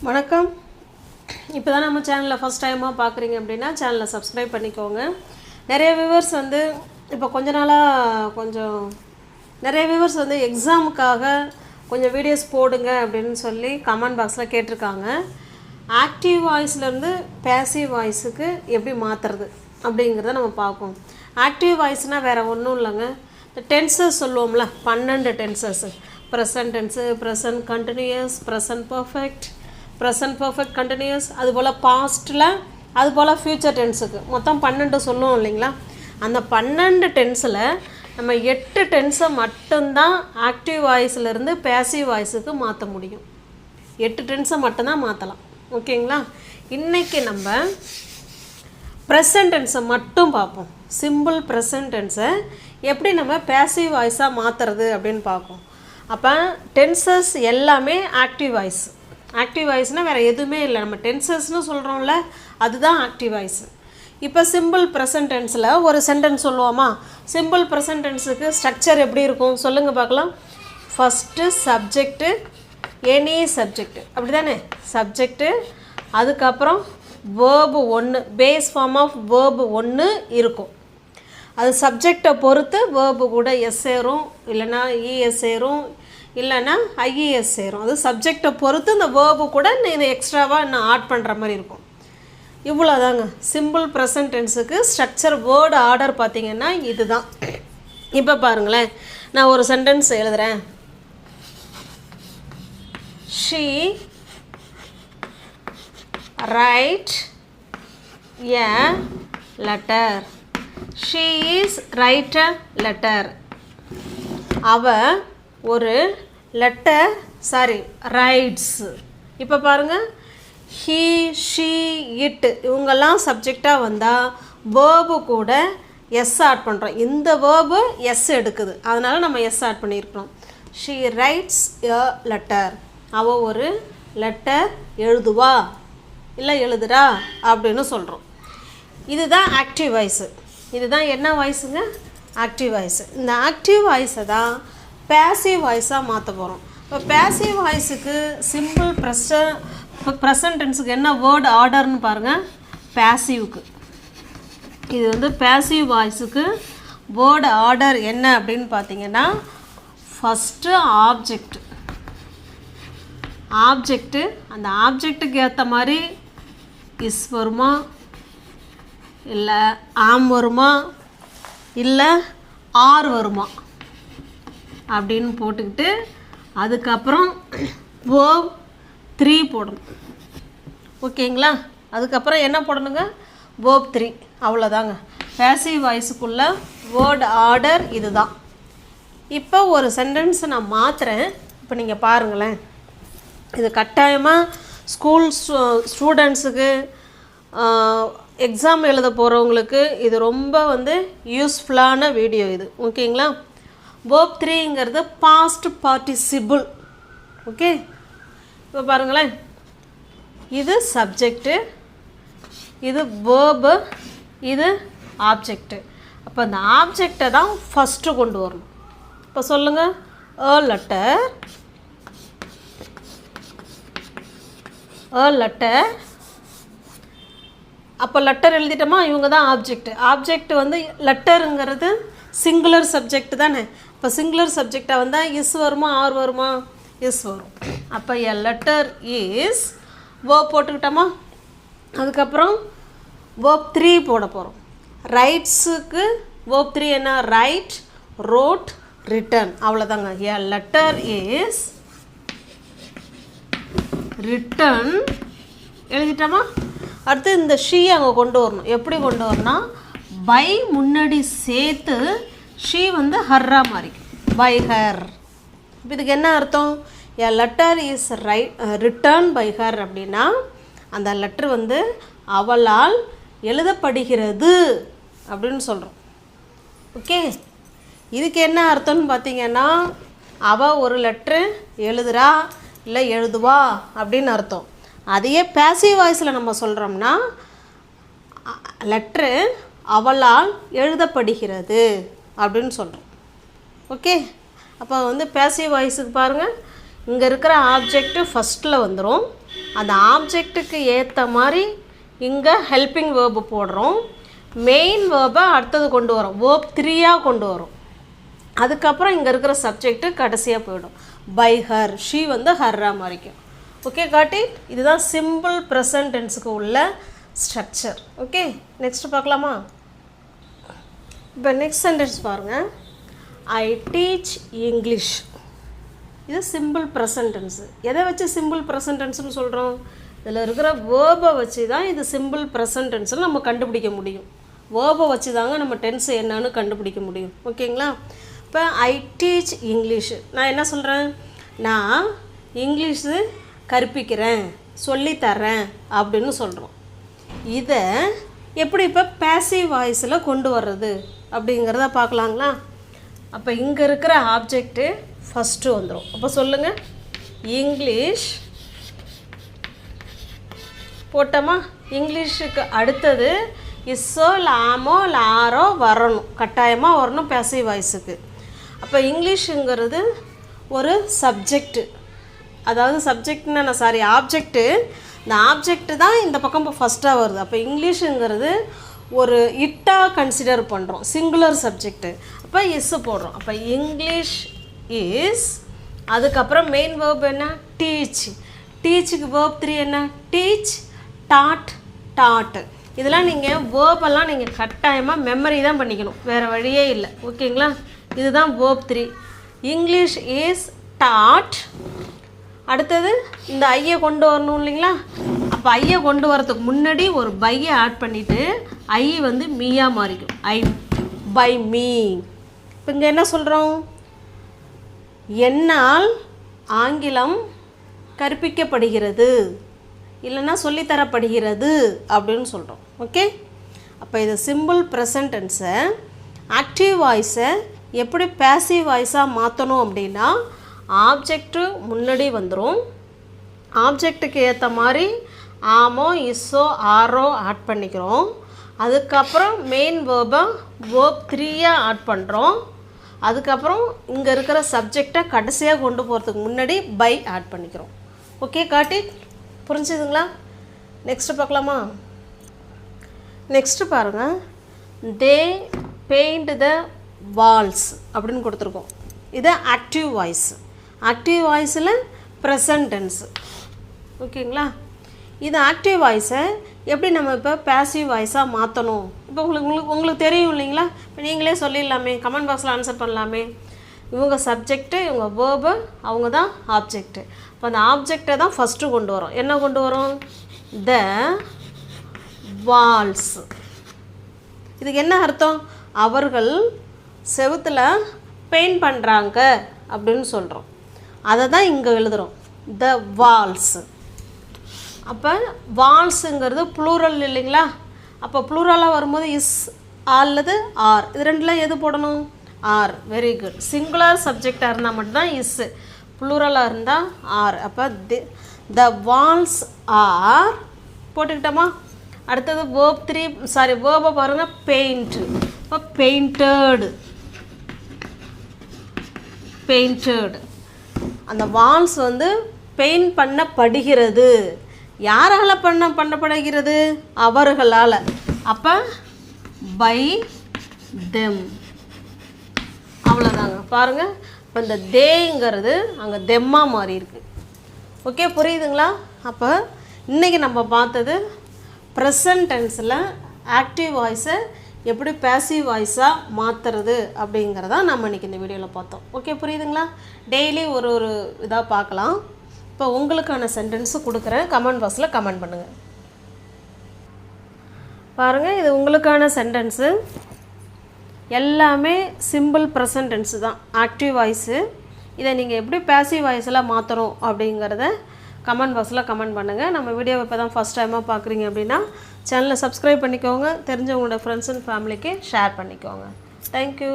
வணக்கம். இப்போ தான் நம்ம சேனலில் ஃபஸ்ட் டைமாக பார்க்குறீங்க அப்படின்னா சேனலை சப்ஸ்கிரைப் பண்ணிக்கோங்க. நிறைய வியூவர்ஸ் வந்து இப்போ கொஞ்ச நாளாக நிறைய வியூவர்ஸ் வந்து எக்ஸாமுக்காக கொஞ்சம் வீடியோஸ் போடுங்க அப்படின்னு சொல்லி கமெண்ட் பாக்ஸில் கேட்டிருக்காங்க. ஆக்டிவ் வாய்ஸ்லேருந்து பேசிவ் வாய்ஸுக்கு எப்படி மாற்றுறது அப்படிங்கிறத நம்ம பார்ப்போம். ஆக்டிவ் வாய்ஸ்னால் வேறு ஒன்றும் இல்லைங்க, இந்த டென்சஸ் சொல்லுவோம்ல, 12 tenses. Present tense, present continuous, present perfect continuous, அதுபோல் பாஸ்ட்டில், அதுபோல் ஃப்யூச்சர் டென்ஸுக்கு மொத்தம் 12 சொல்லுவோம் இல்லைங்களா. அந்த 12 டென்ஸில் நம்ம 8 டென்ஸை மட்டும்தான் ஆக்டிவ் வாய்ஸ்லேருந்து பேசிவ் வாய்ஸுக்கு மாற்ற முடியும். 8 டென்ஸை மட்டும்தான் மாற்றலாம். ஓகேங்களா. இன்றைக்கி நம்ம ப்ரெசன்ட் டென்ஸை மட்டும் பார்ப்போம். சிம்பிள் ப்ரெசன்ட் டென்ஸை எப்படி நம்ம பேசிவ் வாய்ஸாக மாற்றுறது அப்படின்னு பார்ப்போம். அப்போ டென்சஸ் எல்லாமே ஆக்டிவ் வாய்ஸ். ஆக்டிவ் வாய்ஸ்னால் வேறு எதுவுமே இல்லை, நம்ம டென்சஸ்னு சொல்கிறோம்ல, அதுதான் ஆக்டிவ் வாய்ஸ். இப்போ சிம்பிள் ப்ரெசன்ட் டென்ஸில் ஒரு சென்டென்ஸ் சொல்லுவோமா. சிம்பிள் ப்ரெசன்ட் டென்ஸுக்கு ஸ்ட்ரக்சர் எப்படி இருக்கும் சொல்லுங்கள் பார்க்கலாம். ஃபஸ்ட்டு சப்ஜெக்ட்டு, எனி சப்ஜெக்ட், அப்படி தானே, சப்ஜெக்ட்டு, அதுக்கப்புறம் verb 1, base form of verb 1 இருக்கும். அது சப்ஜெக்டை பொறுத்து வேர்பு கூட எஸ் சேரும், இல்லைன்னா இஎஸ் சேரும், இல்லைன்னா ஐஇஎஸ் சேரும். அது சப்ஜெக்டை பொறுத்து இந்த வேர்பு கூட இது எக்ஸ்ட்ராவாக இன்னும் ஆட் பண்ணுற மாதிரி இருக்கும். இவ்வளோதாங்க சிம்பிள் ப்ரெசன்ட் டென்ஸுக்கு ஸ்ட்ரக்சர். வேர்டு ஆர்டர் பார்த்திங்கன்னா இதுதான். இப்போ பாருங்களேன், நான் ஒரு சென்டென்ஸ் எழுதுகிறேன். She write a letter. She is write a letter. அவ ஒரு லெட்டர் ரைட்ஸ். இப்போ பாருங்கள், ஹீ, ஷீ, இட் இவங்கெல்லாம் சப்ஜெக்டாக வந்தால் வேர்பு கூட எஸ் ஆட் பண்ணுறோம். இந்த வேர்பு எஸ் எடுக்குது, அதனால் நம்ம எஸ் ஆட் பண்ணியிருக்கிறோம். She writes a letter. அவள் ஒரு லெட்டர் எழுதுவா, இல்லை எழுதுறா அப்படின்னு சொல்கிறோம். இதுதான் ஆக்டிவ் வாய்ஸு. இதுதான் என்ன வாய்ஸுங்க, ஆக்டிவ் வாய்ஸு. இந்த ஆக்டிவ் வாய்ஸை தான் பேசிவ் வாய்ஸாக மாற்ற போகிறோம். இப்போ பேசிவ் வாய்ஸுக்கு சிம்பிள் ப்ரெசன்ட் டென்ஸுக்கு என்ன வேர்டு ஆர்டர்னு பாருங்கள். பேசிவ்க்கு இது வந்து பேசிவ் வாய்ஸுக்கு வேர்டு ஆர்டர் என்ன அப்படின்னு பார்த்தீங்கன்னா, ஃபஸ்ட்டு ஆப்ஜெக்ட்டு, அந்த ஆப்ஜெக்ட்டுக்கு ஏற்ற மாதிரி இஸ் வருமா, இல்லை ஆம் வருமா, இல்லை ஆர் வருமா அப்படின்னு போட்டுக்கிட்டு அதுக்கப்புறம் வேர்ப் 3 போடணும். ஓகேங்களா. அதுக்கப்புறம் என்ன போடணுங்க, வேர்ப் 3. அவ்வளோதாங்க பேசிவ் வாய்ஸுக்குள்ள வேர்டு ஆர்டர் இதுதான். இப்போ ஒரு சென்டென்ஸை நான் மாற்றுறேன். இப்போ நீங்கள் பாருங்களேன், இது கட்டாயமாக ஸ்கூல் ஸ்டூடெண்ட்ஸுக்கு, எக்ஸாம் எழுத போகிறவங்களுக்கு இது ரொம்ப யூஸ்ஃபுல்லான வீடியோ இது. ஓகேங்களா. வேர்ப் 3ங்கிறது பாஸ்ட் பார்ட்டிசிபிள். ஓகே. இப்போ பாருங்களேன், இது சப்ஜெக்டு, இது வேர்பு, இது ஆப்ஜெக்டு. அப்போ இந்த ஆப்ஜெக்டை தான் ஃபஸ்ட்டு கொண்டு வரணும். இப்போ சொல்லுங்கள், a letter. அப்போ லெட்டர் எழுதிட்டோமா, இவங்க தான் ஆப்ஜெக்ட் லெட்டருங்கிறது சிங்குலர் சப்ஜெக்ட் தானே. இப்போ சிங்குலர் சப்ஜெக்டாக வந்தால் இஸ் வருமா, ஆர் வருமா, இஸ் வரும். அப்போ எ லெட்டர் இஸ் வேர்ப் போட்டுக்கிட்டோமா. அதுக்கப்புறம் வேர்ப் 3 போட போகிறோம். ரைட்ஸுக்கு வேர்ப் 3 என்ன, ரைட், ரோட், ரிட்டன். அவ்வளோதாங்க. எ லெட்டர் இஸ் ரிட்டன் எழுதிட்டோமா. அடுத்து இந்த ஷீ அங்கே கொண்டு வரணும். எப்படி கொண்டு வரணும், பை முன்னாடி சேர்த்து ஷீ ஹர்ரா மாதிரி, பை ஹர். இப்போ இதுக்கு என்ன அர்த்தம், a letter is written by her அப்படின்னா அந்த லெட்ரு அவளால் எழுதப்படுகிறது அப்படின்னு சொல்கிறோம். ஓகே. இதுக்கு என்ன அர்த்தம்னு பார்த்தீங்கன்னா, அவள் ஒரு லெட்ரு எழுதுறா இல்லை எழுதுவா அப்படின்னு அர்த்தம். அதையே பேசிவ் வாய்ஸில் நம்ம சொல்கிறோம்னா, லெட்ரு அவளால் எழுதப்படுகிறது அப்படின்னு சொல்கிறோம். ஓகே. அப்போ பேசிவ் வாய்ஸுக்கு பாருங்கள், இங்கே இருக்கிற ஆப்ஜெக்ட்டு ஃபஸ்ட்டில் வந்துடும், அந்த ஆப்ஜெக்ட்டுக்கு ஏற்ற மாதிரி இங்கே ஹெல்பிங் வேர்பு போடுறோம். மெயின் வேர்பை அடுத்தது கொண்டு வரோம், வேர்ப் 3ஆக கொண்டு வரோம். அதுக்கப்புறம் இங்கே இருக்கிற சப்ஜெக்ட்டு கடைசியாக போயிடும். பை ஹர், ஷீ வந்து ஹர்ரா மாறிக்கும். ஓகே காட்டி, இதுதான் சிம்பிள் ப்ரெசன்ட் டென்ஸுக்கு உள்ள ஸ்ட்ரக்சர். ஓகே, நெக்ஸ்ட் பார்க்கலாமா? இப்போ நெக்ஸ்ட் சென்டென்ஸ் பாருங்கள். I teach English. இது சிம்பிள் ப்ரெசன்ட் டென்ஸு. எதை வச்சு சிம்பிள் ப்ரெசன்ட் டென்ஸ்னு சொல்கிறோம்? இதில் இருக்கிற வேர்பை வச்சு தான் இது சிம்பிள் ப்ரெசன்ட் டென்ஸில் நம்ம கண்டுபிடிக்க முடியும். வேர்பை வச்சு தாங்க நம்ம டென்ஸு என்னன்னு கண்டுபிடிக்க முடியும். ஓகேங்களா? இப்போ ஐ டீச் இங்கிலீஷ், நான் என்ன சொல்கிறேன்? நான் இங்கிலீஷு கற்பிக்கிறேன், சொல்லித்தரேன் அப்படின்னு சொல்கிறோம். இதை எப்படி இப்போ பேசிவ் வாய்ஸில் கொண்டு வர்றது அப்படிங்கிறத பார்க்கலாங்களா? அப்போ இங்கே இருக்கிற ஆப்ஜெக்ட்டு ஃபஸ்ட்டு வந்துடும். அப்போ சொல்லுங்கள், இங்கிலீஷ் போட்டோமா? இங்கிலீஷுக்கு அடுத்தது இஸ்ஸோ லாமோ லாரோ வரணும், கட்டாயமாக வரணும் பேசிவ் வாய்ஸுக்கு. அப்போ இங்கிலீஷுங்கிறது ஒரு சப்ஜெக்டு, அதாவது சப்ஜெக்ட்னா ஆப்ஜெக்ட்டு. இந்த ஆப்ஜெக்ட்டு தான் இந்த பக்கம் இப்போ ஃபஸ்ட்டாக வருது. அப்போ இங்கிலீஷுங்கிறது ஒரு இட்டாக கன்சிடர் பண்ணுறோம், சிங்குலர் சப்ஜெக்ட்டு. அப்போ இஸ்ஸு போடுறோம். அப்போ இங்கிலீஷ் இஸ், அதுக்கப்புறம் மெயின் வேர்ப் என்ன? டீச். டீச்சுக்கு வேர்ப் 3 என்ன? Teach, dot, dot. இதெல்லாம் நீங்கள் வேர்பெல்லாம் நீங்கள் கட்டாயமாக மெமரி தான் பண்ணிக்கணும், வேறு வழியே இல்லை. ஓகேங்களா? இதுதான் வேர்ப் 3. English is dot. அடுத்தது இந்த ஐயை கொண்டு வரணும் இல்லைங்களா? அப்போ ஐயை கொண்டு வரதுக்கு முன்னாடி ஒரு பையை ஆட் பண்ணிவிட்டு ஐ வந்து மீயாக மாறிக்கும். ஐ பை மீ. இப்போ இங்கே என்ன சொல்கிறோம்? என்னால் ஆங்கிலம் கற்பிக்கப்படுகிறது, இல்லைன்னா சொல்லித்தரப்படுகிறது அப்படின்னு சொல்கிறோம். ஓகே, அப்போ இது சிம்பிள் ப்ரெசன்ட் டென்ஸை ஆக்டிவ் வாய்ஸை எப்படி பேசிவ் வாய்ஸாக மாற்றணும் அப்படின்னா, ஆப்ஜெக்ட்டு முன்னாடி வந்துடும். ஆப்ஜெக்ட்டுக்கு ஏற்ற மாதிரி ஆமோ இஸ்ஸோ ஆரோ ஆட் பண்ணிக்கிறோம். அதுக்கப்புறம் மெயின் வேர்பை வேர்ப் 3ஆக ஆட் பண்ணுறோம். அதுக்கப்புறம் இங்கே இருக்கிற சப்ஜெக்டை கடைசியாக கொண்டு போகிறதுக்கு முன்னாடி பை ஆட் பண்ணிக்கிறோம். ஓகே காட்டி, புரிஞ்சுதுங்களா? நெக்ஸ்ட்டு பார்க்கலாமா? நெக்ஸ்ட்டு பாருங்கள். தே பெயிண்ட் த வால்ஸ் அப்படின்னு கொடுத்துருக்கோம். இது ஆக்டிவ் வாய்ஸ். ஆக்டிவ் வாய்ஸில் ப்ரெசன்ட் டென்ஸு. ஓகேங்களா? இது ஆக்டிவ் வாய்ஸை எப்படி நம்ம இப்போ பேசிவ் வாய்ஸாக மாற்றணும்? இப்போ உங்களுக்கு தெரியும் இல்லைங்களா? இப்போ நீங்களே சொல்லிடலாமே, கமெண்ட் பாக்ஸில் ஆன்சர் பண்ணலாமே. இவங்க சப்ஜெக்ட்டு, இவங்க வேர்பு, அவங்க தான் ஆப்ஜெக்ட்டு. இப்போ அந்த ஆப்ஜெக்டை தான் ஃபஸ்ட்டு கொண்டு வரோம். என்ன கொண்டு வரோம்? த வால்ஸ். இதுக்கு என்ன அர்த்தம்? அவர்கள் செவுத்தில் பெயிண்ட் பண்ணுறாங்க அப்படின்னு சொல்கிறோம். அதை தான் இங்கே எழுதுகிறோம், த வால்ஸ். அப்போ வால்ஸுங்கிறது ப்ளூரல் இல்லைங்களா? அப்போ ப்ளூரலாக வரும்போது இஸ் அல்லது ஆர், இது ரெண்டில் எது போடணும்? ஆர். Very good. சிங்குலர் சப்ஜெக்டாக இருந்தால் மட்டும்தான் இஸ்ஸு, ப்ளூரலாக இருந்தால் ஆர். அப்போ த வால்ஸ் ஆர் போட்டுக்கிட்டோமா? அடுத்தது வேர்ப் 3, வேர்பை பாருங்கள், பெயிண்ட். இப்போ பெயிண்டடு, பெயிண்டடு. அந்த வால்ஸ் வந்து பெயிண்ட் பண்ணப்படுகிறது. யாரால் பண்ணப்படுகிறது? அவர்களால். அப்போ பை தெம். அவ்வளோதாங்க. பாருங்கள், இப்போ இந்த தேங்கிறது அங்கே தெம்மாக மாறி இருக்கு. ஓகே, புரியுதுங்களா? அப்போ இன்றைக்கி நம்ம பார்த்தது ப்ரெசன்ட் டென்ஸில் ஆக்டிவ் வாய்ஸை எப்படி பேசிவ் வாய்ஸாக மாற்றுறது அப்படிங்கிறதா நம்ம இன்றைக்கி இந்த வீடியோவில் பார்த்தோம். ஓகே, புரியுதுங்களா? டெய்லி ஒரு இதாக பார்க்கலாம். இப்போ உங்களுக்கான சென்டென்ஸு கொடுக்குறேன், கமெண்ட் பாக்ஸில் கமெண்ட் பண்ணுங்கள். பாருங்கள், இது உங்களுக்கான சென்டென்ஸு. எல்லாமே சிம்பிள் ப்ரெசன்ட் டென்ஸு தான், ஆக்டிவ் வாய்ஸு. இதை நீங்கள் எப்படி பேசிவ் வாய்ஸில் மாற்றணும் அப்படிங்கிறத கமெண்ட் பாக்ஸில் கமெண்ட் பண்ணுங்கள். நம்ம வீடியோவை இப்போ தான் ஃபஸ்ட் டைமாக பார்க்குறீங்க அப்படின்னா சேனலை சப்ஸ்கிரைப் பண்ணிக்கோங்க. தெரிஞ்சவங்களோட ஃப்ரெண்ட்ஸ் அண்ட் ஃபேமிலிக்கு ஷேர் பண்ணிக்கோங்க. தேங்க்யூ.